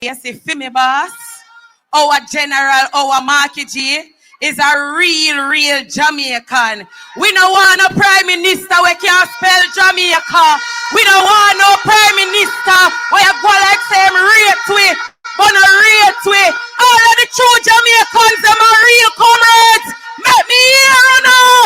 Yes, if me boss, our general, our Marky G is a real Jamaican. We don't want no prime minister we can't spell Jamaica. We don't want no prime minister we go like same rate we, but no rate we. All of the true Jamaicans, them are real comrades. Make me hear you now.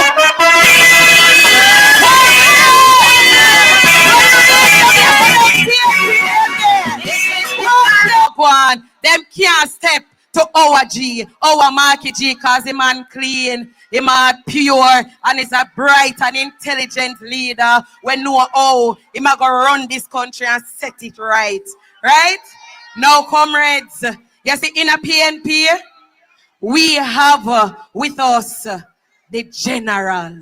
One, them can't step to our G, our Marky G, cause the man clean, the man pure, and is a bright and intelligent leader. We know how he might go run this country and set it right. Right? Now, comrades, you see, in a PNP, we have with us the general.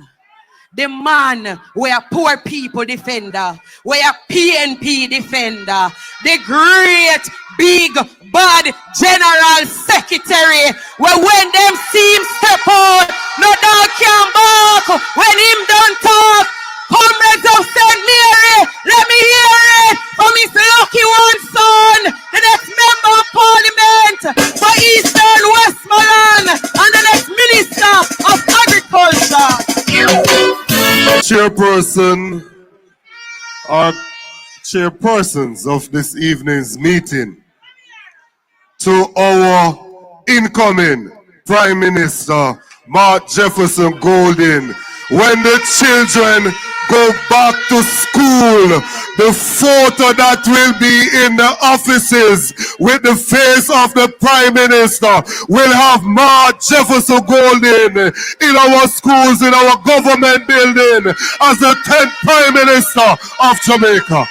The man we are poor people defender, we are PNP defender, the great big bad general secretary, where when them see him step out, no dog can bark. When him don't talk, comrades of St. Mary, let me hear it from his lucky one son, the next member of parliament for Eastern Westmoreland and the next minister of agriculture. Chairperson or chairpersons of this evening's meeting, to our incoming Prime Minister Mark Jefferson Golden, when the children go back to school, the photo that will be in the offices with the face of the Prime Minister will have Mark Jefferson Golden in our schools, in our government building as the 10th Prime Minister of Jamaica.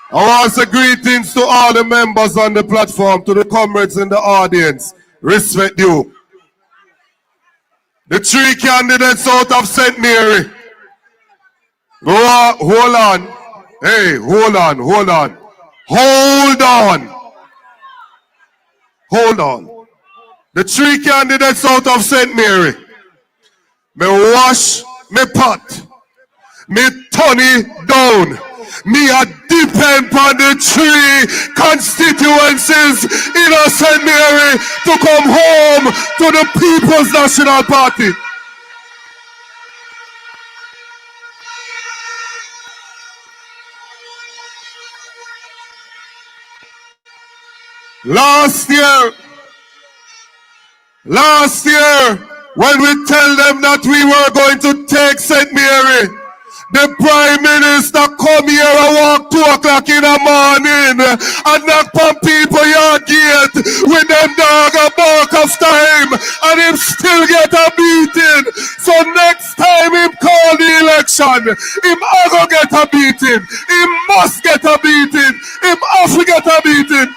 I want to say greetings to all the members on the platform, to the comrades in the audience. Respect you. The three candidates out of St. Mary. Hold on. Hey, hold on. Hold on. The three candidates out of St. Mary. Me wash, me pot, me turn it down. Me a depend on the three constituencies in St. Mary to come home to the People's National Party. Last year, when we tell them that we were going to take St. Mary, the Prime Minister come here and walk 2 o'clock in the morning and knock on people yard gate with them dog a bark of time, and him still get a beating. So next time him call the election, him go get a beating. Him must get a beating. Him have to get a beating.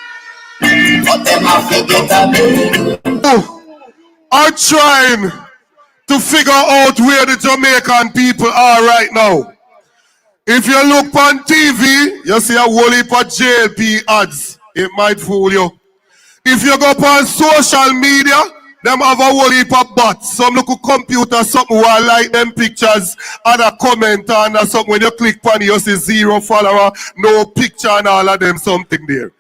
I'm trying to figure out where the Jamaican people are right now. If you look on TV, you see a whole heap of JLP ads. It might fool you. If you go on social media, them have a whole heap of bots. Some look at computer, something who like them pictures, and a comment and something. When you click on it, you see 0 follower, no picture and all of them, something there.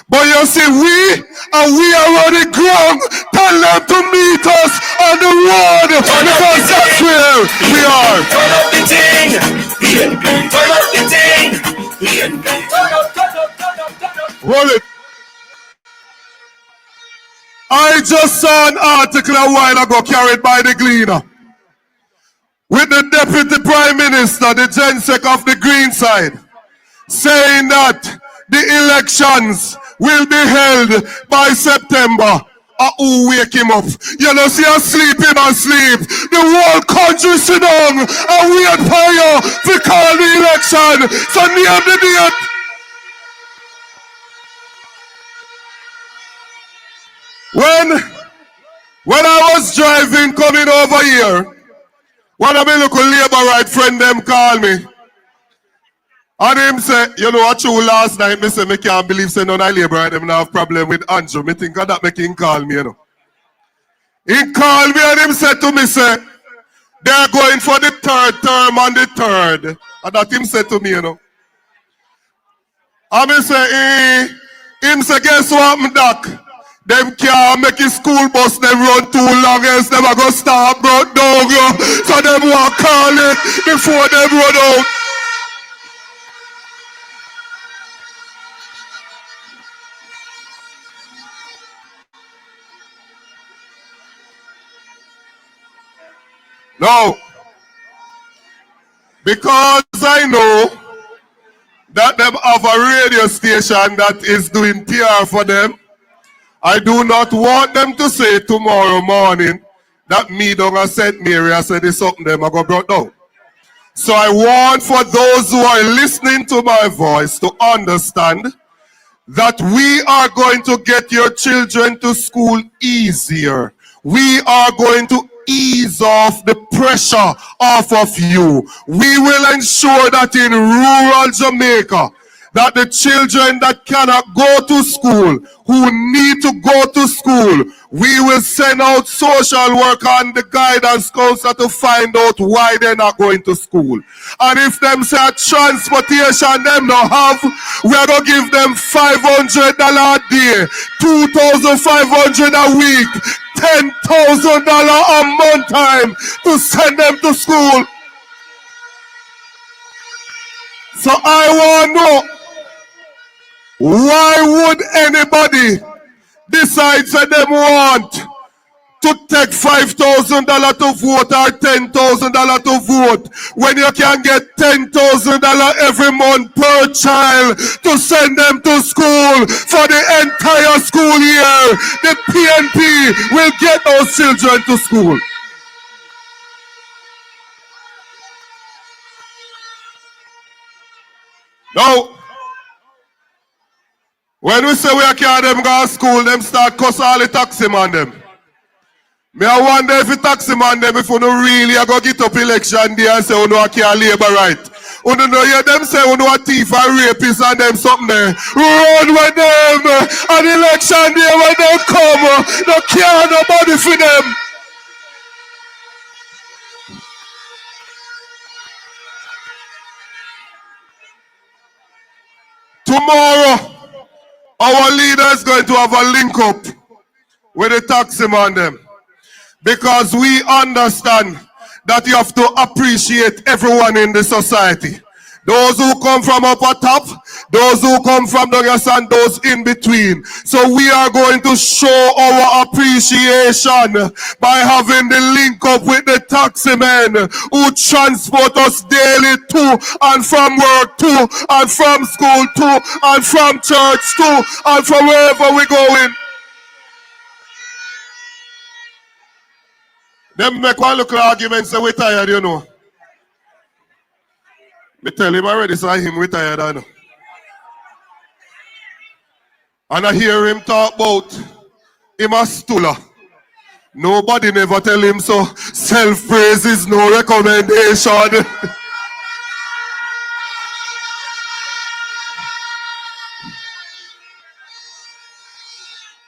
But you see, we are on the ground. Tell them to meet us on the road, because that's where we are. Turn up the thing, PNP. Turn up the thing, PNP. Turn up. Roll it. I just saw an article a while ago carried by the Gleaner with the Deputy Prime Minister, the Gensec of the Green Side, saying that the elections will be held by September. Who wake him up? You know, see him sleeping and sleep. The whole country sit down and wait for you to call the election. So name the date. When I was driving coming over here, one of my local labor right friend them call me. And him say, you know what you last night, me say, me can't believe say none of labor right them have problem with Andrew. Me think of that make him call me, you know. He called me and him said to me, say, they're going for the 3rd term on the 3rd. And that him said to me, you know. I say, him say, guess what, me doc? Them can't make a school bus, them run too long, else them a go start broke down, yo. So them want call it before them run out. No, because I know that them have a radio station that is doing PR for them. I do not want them to say tomorrow morning that me down at St. Mary I said this something them I go brought down. So I want for those who are listening to my voice to understand that we are going to get your children to school easier. We are going to ease off the pressure off of you. We will ensure that in rural Jamaica, that the children that cannot go to school, who need to go to school, we will send out social worker and the guidance counselor to find out why they're not going to school. And if them say transportation them not have, we are going to give them $500 a day, $2,500 a week, $10,000 a month time to send them to school. So I want to know, why would anybody decide that they want to take $5,000 to vote or $10,000 to vote when you can get $10,000 every month per child to send them to school for the entire school year? The PNP will get those children to school. Now, when we say we can't them go to school, them start cuss all the taxi man them. Me I wonder if the taxi man them, if you no really go get up election day and say you know can't labor right. You know hear them say you know a thief and rapist and them something there. Run with them and election day when they come, no care nobody for them. Tomorrow, our leader is going to have a link up with the taxi man them. Because we understand that you have to appreciate everyone in the society. Those who come from upper top, those who come from the rest, and those in between. So we are going to show our appreciation by having the link up with the taxi men who transport us daily to and from work, to and from school, to and from church, to and from wherever we're going. Them make one look argument say we tired, you know. Me tell him already, so him we tired, I know. And I hear him talk about him a stooler. Nobody never tell him so. Self-praise is no recommendation.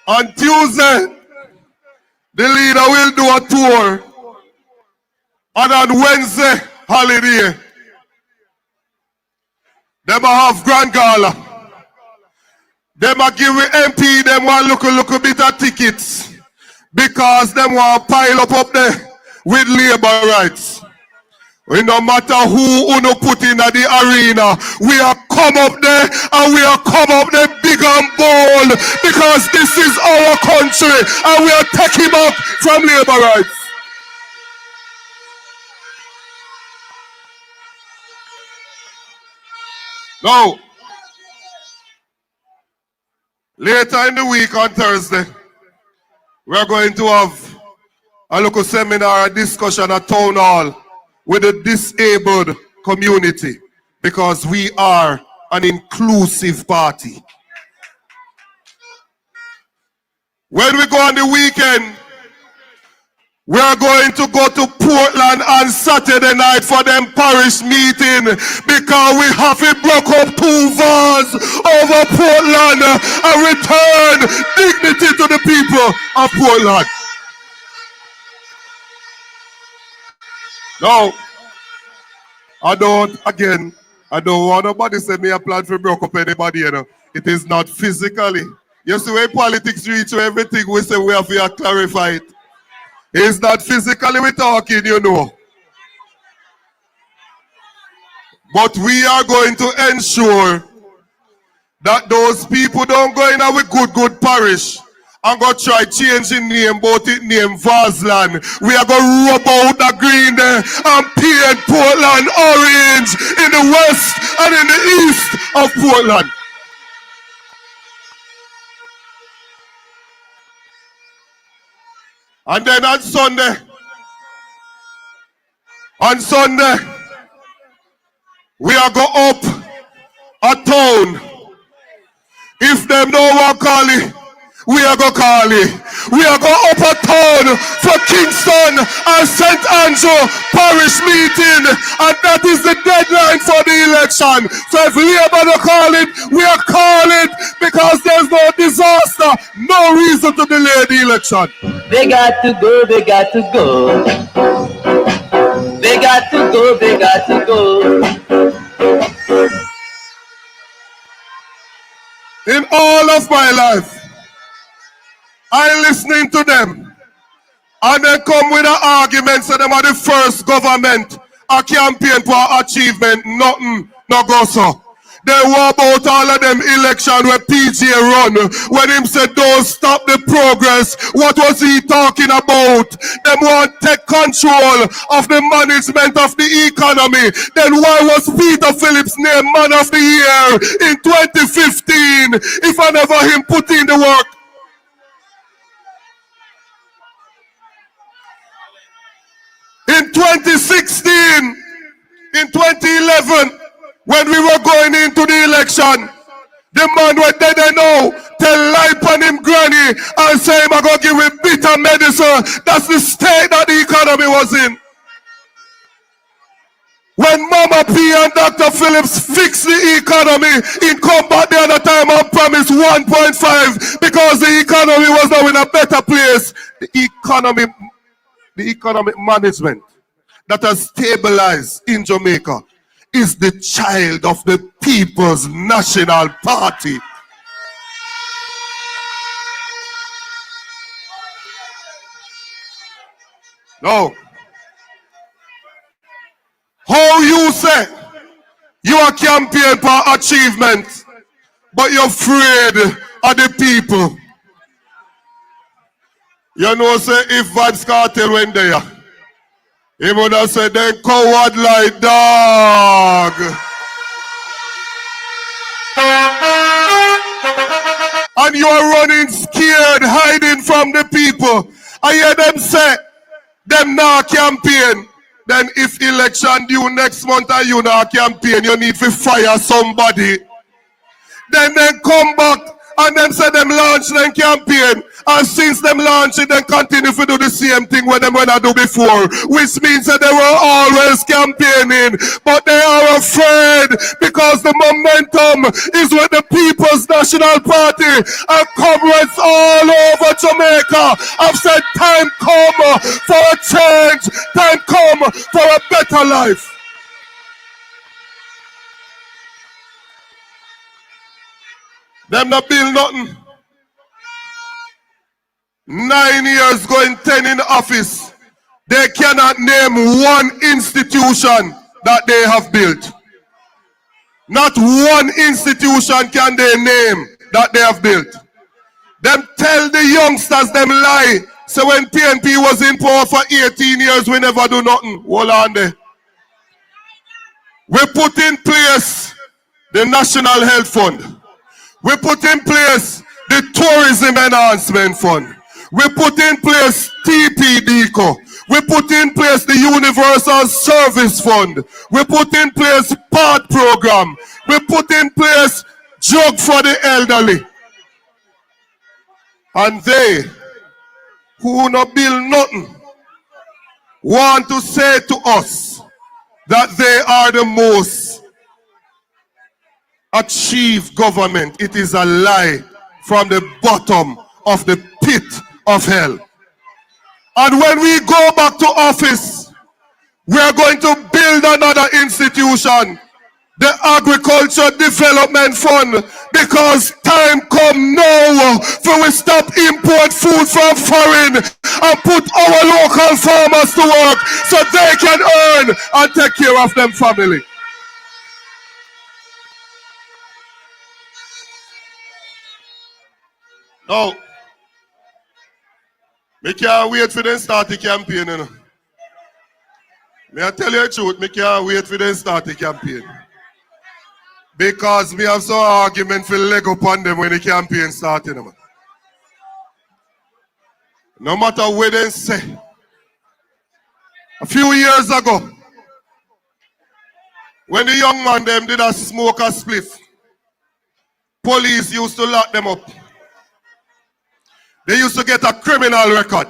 On Tuesday, the leader will do a tour. And on Wednesday, holiday. They have Grand Gala. They give MP them one little bit of tickets. Because they want to pile up there with labor rights. No matter who no put in the arena, we are come up there and we are come up there big and bold because this is our country and we are taking back from labor rights. Now, later in the week on Thursday, we are going to have a local seminar, a discussion, a town hall with the disabled community because we are an inclusive party. When we go on the weekend, we are going to go to Portland on Saturday night for them parish meeting because we have to block up 2 vans over Portland and return dignity to the people of Portland. Now, I don't want nobody say me a plan for broke up anybody, you know. It is not physically. You see when politics reach everything we say we have to clarify it. It's not physically we're talking, you know. But we are going to ensure that those people don't go in our good parish and go try changing name, but it name Varsland. We are going to rub out the green there and paint Portland orange in the west and in the east of Portland. And then on Sunday, we are go up a town. If them don't want to call it, we are going to call it. We are going up a town for Kingston and St. Andrew Parish meeting. And that is the deadline for the election. So if Labour don't call it, we are calling it because there's no disaster. No reason to delay the election. They got to go, they got to go. They got to go, they got to go. In all of my life, I listening to them, and they come with an argument, so them are the first government a campaign for achievement, nothing, no go so. They want about all of them election where PJ run, when him said don't stop the progress. What was he talking about? Them want to take control of the management of the economy. Then why was Peter Phillips named Man of the Year in 2015 if I never him put in the work? In 2016, in 2011, when we were going into the election, the man went there they know, tell lie on him granny and say him I go give him bitter medicine. That's the state that the economy was in. When Mama P and Dr. Phillips fixed the economy, he come back the other time and promised 1.5 because the economy was now in a better place. The economic management that has stabilized in Jamaica is the child of the People's National Party. No. How you say you are campaign for achievement, but you're afraid of the people? You know, say if Vybz Kartel went there, he would have said, they coward like dog. And you are running scared, hiding from the people. I hear them say, them now campaign. Then if election due next month and you now campaign, you need to fire somebody. Then they come back and them say them launch them campaign. And since them launch it, they continue to do the same thing when them I do before. Which means that they were always campaigning. But they are afraid because the momentum is with the People's National Party. And comrades all over Jamaica have said time come for a change. Time come for a better life. Them not build nothing. 9 years going 10 in office. They cannot name one institution that they have built. Not one institution can they name that they have built. Them tell the youngsters them lie. So when PNP was in power for 18 years, we never do nothing. Hold on there. We put in place the National Health Fund. We put in place the Tourism Enhancement Fund. We put in place TPDCO. We put in place the Universal Service Fund. We put in place PAD program. We put in place drug for the elderly. And they, who not build nothing, want to say to us that they are the most achieved government. It is a lie from the bottom of the pit of hell. And when we go back to office, we are going to build another institution the Agriculture Development Fund, because time come now for we stop import food from foreign and put our local farmers to work so they can earn and take care of them family. Now, me can't wait for them start the campaign. You know. May I tell you the truth, me can't wait for them start the campaign. Because we have some argument for leg upon them when the campaign started. You know. No matter what they say. A few years ago, when the young man them did a smoke a spliff, police used to lock them up. They used to get a criminal record.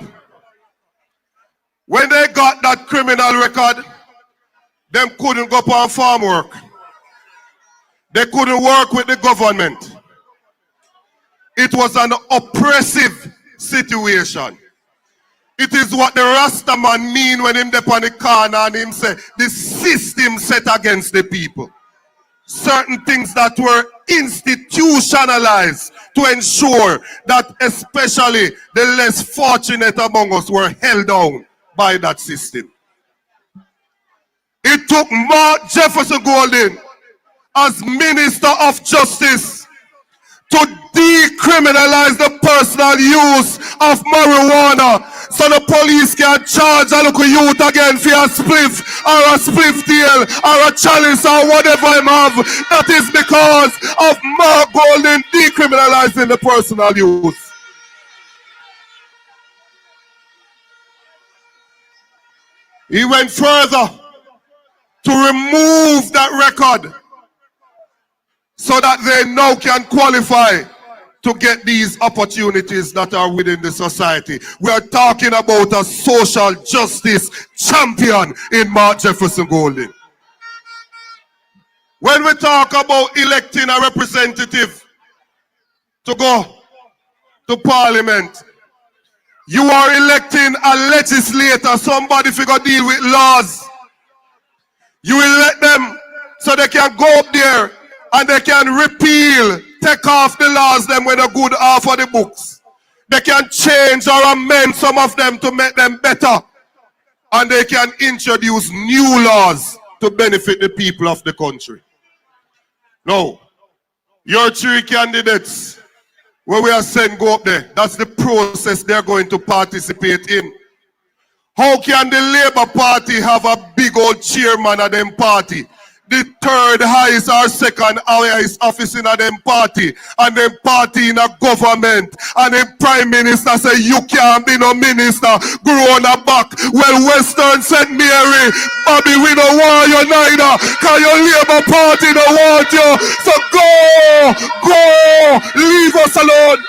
When they got that criminal record, them couldn't go on farm work. They couldn't work with the government. It was an oppressive situation. It is what the Rasta man mean when him dep on the corner and him say, the system set against the people. Certain things that were institutionalized to ensure that especially the less fortunate among us were held down by that system. It took Mark Jefferson Golden as Minister of Justice to decriminalize the personal use of marijuana so the police can charge a local youth again for a spliff or a spliff deal or a chalice or whatever him have. That is because of Mark Golden decriminalizing the personal use. He went further to remove that record so that they now can qualify to get these opportunities that are within the society. We are talking about a social justice champion in Mark Jefferson Golden. When we talk about electing a representative to go to parliament, you are electing a legislator, somebody figure deal with laws. You elect them so they can go up there and they can repeal, take off the laws them with a good half of the books. They can change or amend some of them to make them better. And they can introduce new laws to benefit the people of the country. Now, your three candidates, where we are saying go up there, that's the process they're going to participate in. How can the Labour Party have a big old chairman of them party? The third highest or second highest office in a them party, and them party in a government, and the prime minister say you can't be no minister, grow on a back. Well, Western St. Mary, Bobby, we don't want you neither, cause your Labour Party don't want you. So go, leave us alone.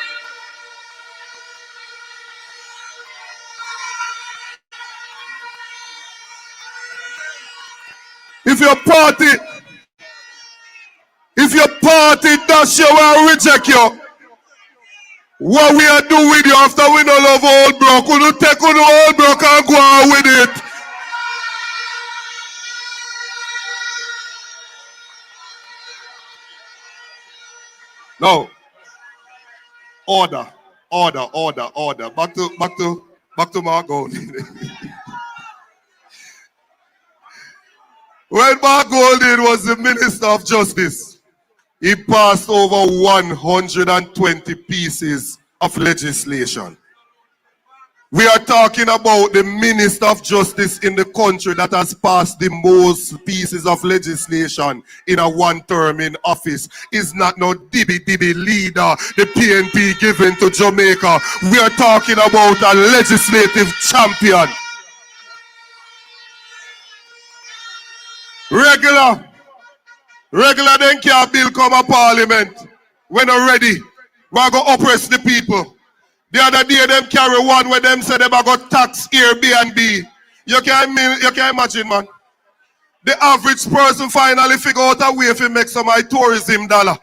If your party does you and reject you, what we are doing with you after we no love old broke, we don't take on the old broke and go on with it. No. Order. Back to Mark Golden. When Mark Golden was the Minister of Justice, he passed over 120 pieces of legislation. We are talking about the Minister of Justice in the country that has passed the most pieces of legislation in a one term in office. Is not no dibby leader the PNP given to Jamaica. We are talking about a legislative champion. Regular then can't bill come a parliament. When they're ready, we're going to oppress the people. The other day them carry one where them say they got tax Airbnb. You can't imagine, man. The average person finally figure out a way to make some tourism dollar.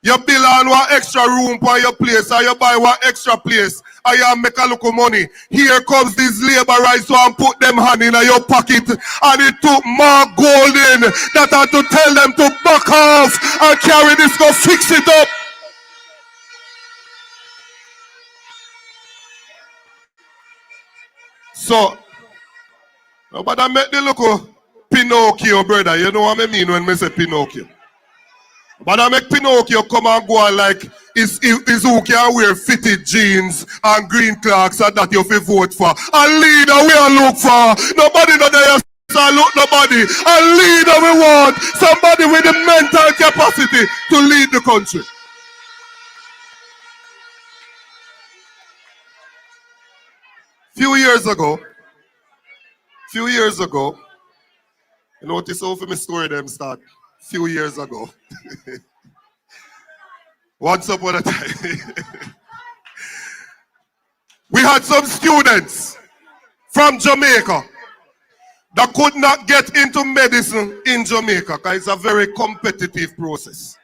You build on one extra room for your place, or you buy one extra place, and you make a little money. Here comes these laborers and put them hand in your pocket, and it took more gold in that had to tell them to back off and carry this, go fix it up. So, nobody make the look Pinocchio, brother. You know what I mean when I say Pinocchio. But I make Pinocchio come and go on like is who can wear fitted jeans and green clocks and that you fi vote for. A leader we are look for. Nobody know there salute nobody. A leader we want. Somebody with the mental capacity to lead the country. Few years ago, you notice how for my story them start. Few years ago. Once upon a time. We had some students from Jamaica that could not get into medicine in Jamaica because it's a very competitive process.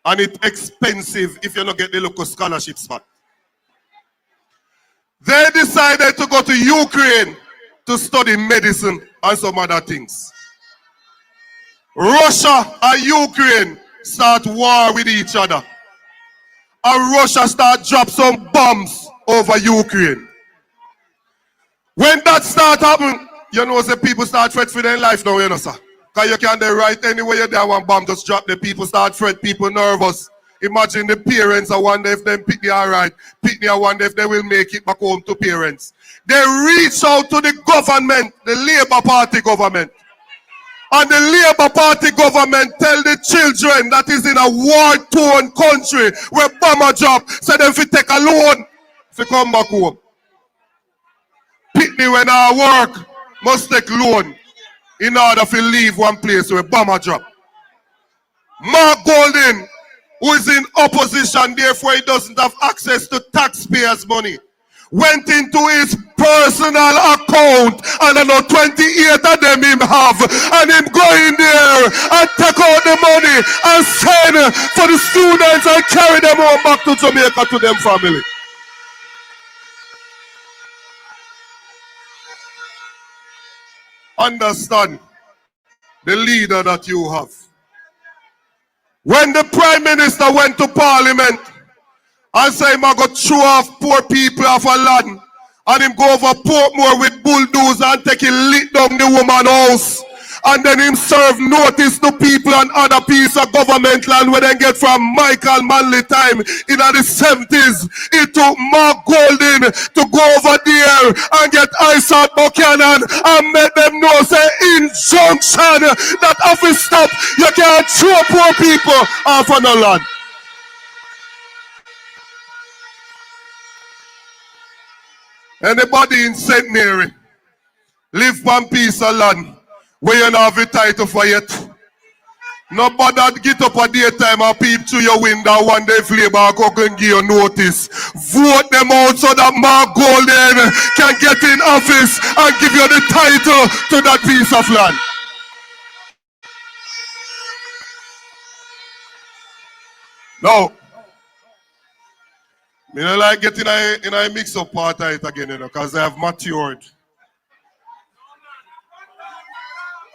And it's expensive if you don't get the local scholarship spot. They decided to go to Ukraine to study medicine and some other things. Russia and Ukraine start war with each other. And Russia start drop some bombs over Ukraine. When that start happen, you know the people start threat for their life now, you know, sir. Because you can't right anywhere you there one bomb just drop, the people start threat, people nervous. Imagine the parents, I wonder if them pick the alright, pick the I wonder if they will make it back home to parents. They reach out to the government, the Labour Party government. And the Labour Party government tell the children that is in a war-torn country where bomber drop, so them fi take a loan to come back home. Pitney when I work must take loan in order to leave one place where bomber drop. Mark Golden, who is in opposition, therefore he doesn't have access to taxpayers' money, went into his personal account and I know 28 of them him have, and him go in there and take out the money and send for the students and carry them home back to Jamaica to them family. Understand the leader that you have. When the Prime Minister went to Parliament and say, "I go throw off poor people off a land," and him go over Portmore with bulldozer and take it lit down the woman house, and then him serve notice to people and other piece of government land where they get from Michael Manley time in the 70s. It took Mark Golden to go over there and get Isaac Buchanan and make them know, say, injunction that office stop, you can't throw poor people off on the land. Anybody in St. Mary live one piece of land where you don't have a title for yet? Nobody get up a daytime and peep through your window one day if Labour go and give you notice. Vote them out so that Mark Golden can get in office and give you the title to that piece of land. No. I don't like getting in a mix-up part of it again, you know, because I have matured.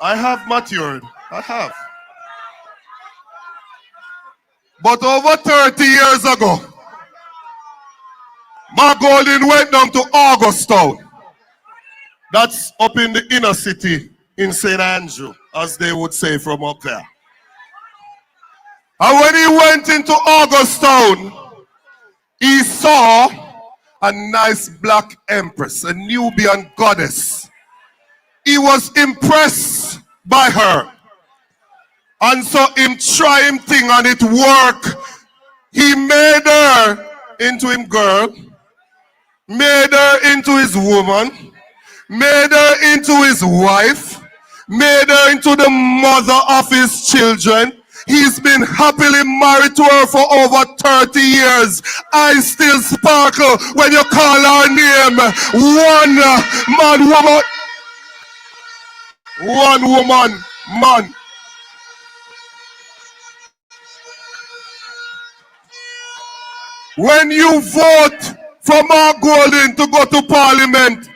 I have matured. I have. But over 30 years ago, Mark Golden went down to Augustown. That's up in the inner city in St. Andrew, as they would say from up there. And when he went into Augustown, he saw a nice black empress, a Nubian goddess. He was impressed by her. And so him try him thing and it work. He made her into him girl, made her into his woman, made her into his wife, made her into the mother of his children. He's been happily married to her for over 30 years. I still sparkle when you call her name. One man, woman. One woman, man. When you vote for Mark Golding to go to Parliament,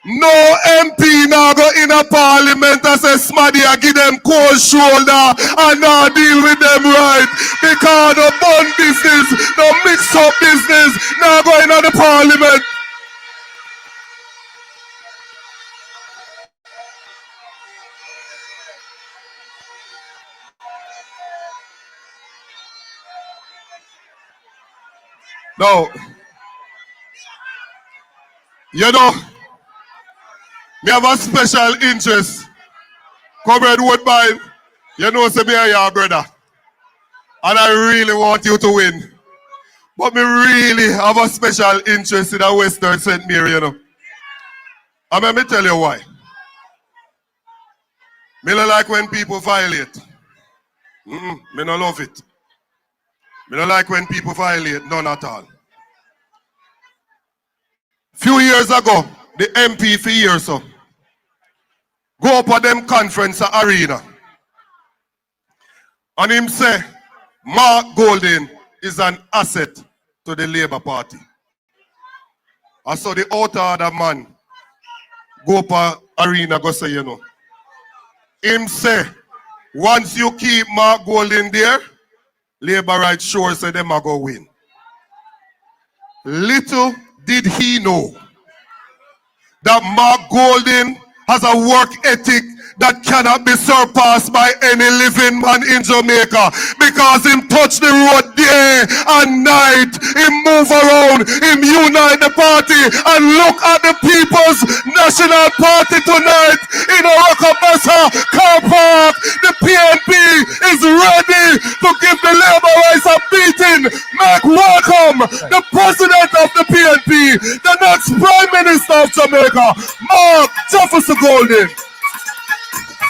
no MP now go in a Parliament and say Smaddy I give them cold shoulder and now deal with them right. Because the bun business, the mix up business, now go in the Parliament. No. You know, me have a special interest. Comrade Woodbine, you know, say me and your brother. And I really want you to win. But me really have a special interest in the Western St. Mary, you know. And let me tell you why. Me don't like when people violate. Me don't love it. Me don't like when people violate, none at all. Few years ago, the MP for years so go up at them conference arena. And him say, Mark Golding is an asset to the Labour Party. I saw the outer man go up at arena go say, you know. Him say, once you keep Mark Golding there, Labour right sure say them are go win. Little did he know that Mark Golding has a work ethic that cannot be surpassed by any living man in Jamaica, because him touch the road day and night, him move around, him unite the party, and look at the People's National Party tonight in Oracabessa car park. The PNP is ready to give the Labour Rights a beating. Make welcome the president of the PNP, the next Prime Minister of Jamaica, Mark Jefferson Golding.